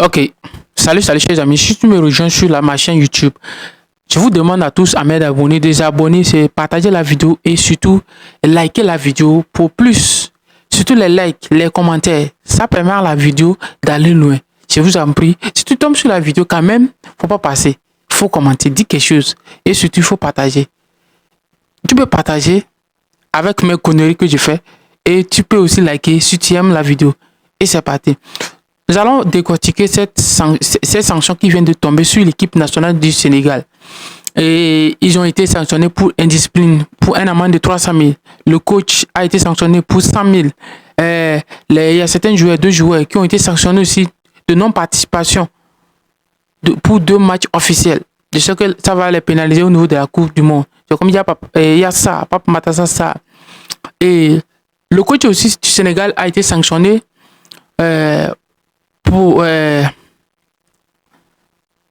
Ok, salut chers amis, si tu me rejoins sur ma chaîne YouTube, je vous demande à tous à m'être abonnés, désabonner, c'est partager la vidéo et surtout liker la vidéo pour plus. Surtout les likes, les commentaires, ça permet à la vidéo d'aller loin. Je vous en prie, si tu tombes sur la vidéo quand même, faut pas passer, faut commenter, dire quelque chose et surtout il faut partager. Tu peux partager avec mes conneries que je fais et tu peux aussi liker si tu aimes la vidéo et c'est parti. Nous allons décortiquer ces sanctions qui viennent de tomber sur l'équipe nationale du Sénégal. Et ils ont été sanctionnés pour indiscipline, pour un amende de 300 000. Le coach a été sanctionné pour 100 000. Il y a certains joueurs, 2 joueurs, qui ont été sanctionnés aussi de non-participation pour 2 matchs officiels. Je sais que ça va les pénaliser au niveau de la Coupe du Monde. Comme il y a ça, Papa Matassa, ça. Et le coach aussi du Sénégal a été sanctionné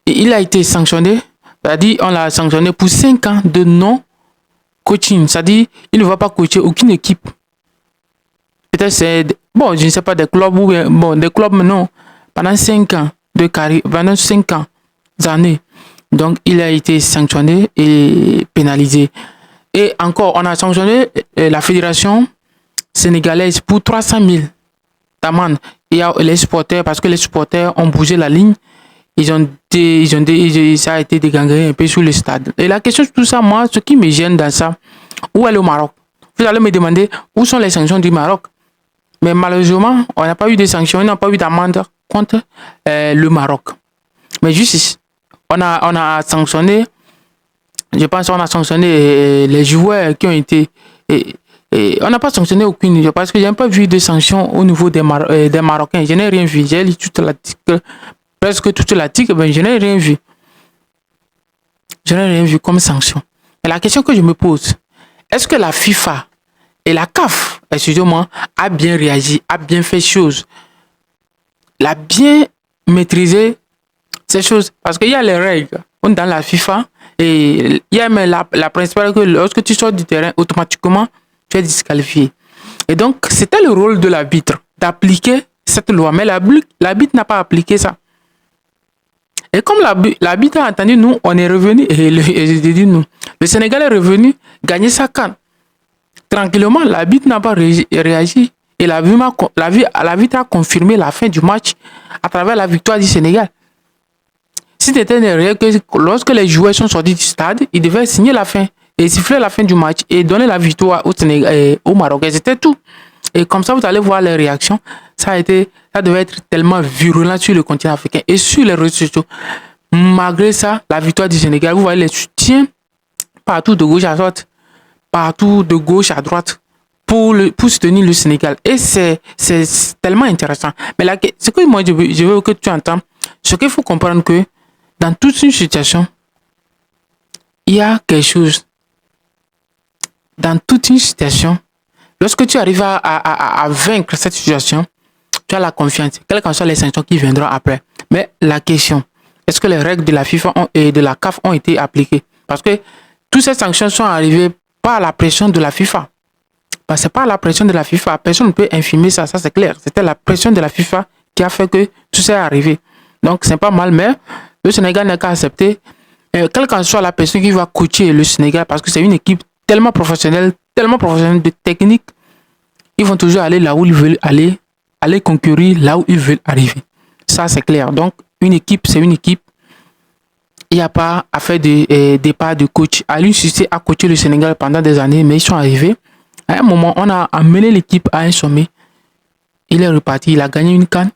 il a été sanctionné, c'est-à-dire on l'a sanctionné pour 5 ans de non-coaching, c'est-à-dire il ne va pas coacher aucune équipe. Peut-être c'est, bon, je ne sais pas, des clubs ou bon, des clubs, mais non, pendant 5 ans de carrière, pendant 5 ans, années. Donc il a été sanctionné et pénalisé. Et encore, on a sanctionné la fédération sénégalaise pour 300 000 d'amende. Il y a les supporters, parce que les supporters ont bougé la ligne, ça a été dégangréné un peu sur le stade. Et la question de tout ça, moi, ce qui me gêne dans ça, où est le Maroc? Vous allez me demander où sont les sanctions du Maroc. Mais malheureusement, on n'a pas eu de sanctions, on n'a pas eu d'amende contre le Maroc. Mais juste ici, on a sanctionné, je pense qu'on a sanctionné les joueurs qui ont été... Et on n'a pas sanctionné aucune, parce que je n'ai pas vu de sanctions au niveau des Marocains. Je n'ai rien vu. J'ai lu toute l'article, presque toute l'article, mais je n'ai rien vu. Je n'ai rien vu comme sanction. Et la question que je me pose, est-ce que la FIFA et la CAF, excusez-moi, a bien réagi, a bien fait chose, a bien maîtrisé ces choses? Parce qu'il y a les règles dans la FIFA et il y a même la principale que lorsque tu sors du terrain, automatiquement, tu es disqualifié. Et donc, c'était le rôle de l'arbitre d'appliquer cette loi. Mais l'arbitre n'a pas appliqué ça. Et comme l'arbitre a entendu, nous, on est revenu, le Sénégal est revenu gagner sa CAN. Tranquillement, l'arbitre n'a pas réagi. Et l'arbitre a confirmé la fin du match à travers la victoire du Sénégal. Si c'était réel que lorsque les joueurs sont sortis du stade, ils devaient signer la fin et siffler la fin du match et donner la victoire au Sénégal, au Maroc. C'était tout. Et comme ça, vous allez voir les réactions. Ça devait être tellement virulent sur le continent africain et sur les réseaux sociaux. Malgré ça, la victoire du Sénégal, vous voyez les soutiens partout de gauche à droite, partout de gauche à droite pour soutenir le Sénégal. Et c'est tellement intéressant. Mais là, ce que moi je veux que tu entends, c'est qu'il faut comprendre que dans toute une situation, il y a quelque chose. Dans toute une situation, lorsque tu arrives à vaincre cette situation, tu as la confiance, quelles que soient les sanctions qui viendront après. Mais la question, est-ce que les règles de la FIFA et de la CAF ont été appliquées? Parce que toutes ces sanctions sont arrivées par la pression de la FIFA. Parce que par la pression de la FIFA, personne ne peut infirmer ça, ça c'est clair. C'était la pression de la FIFA qui a fait que tout ça est arrivé. Donc c'est pas mal, mais le Sénégal n'a qu'à accepter, quelle que soit la personne qui va coacher le Sénégal, parce que c'est une équipe tellement professionnelle de technique, ils vont toujours aller là où ils veulent aller concourir là où ils veulent arriver. Ça, c'est clair. Donc, une équipe, c'est une équipe. Il n'y a pas à faire de départ de coach. Aliou Cissé a coaché le Sénégal pendant des années, mais ils sont arrivés. À un moment, on a amené l'équipe à un sommet. Il est reparti, il a gagné une CAN.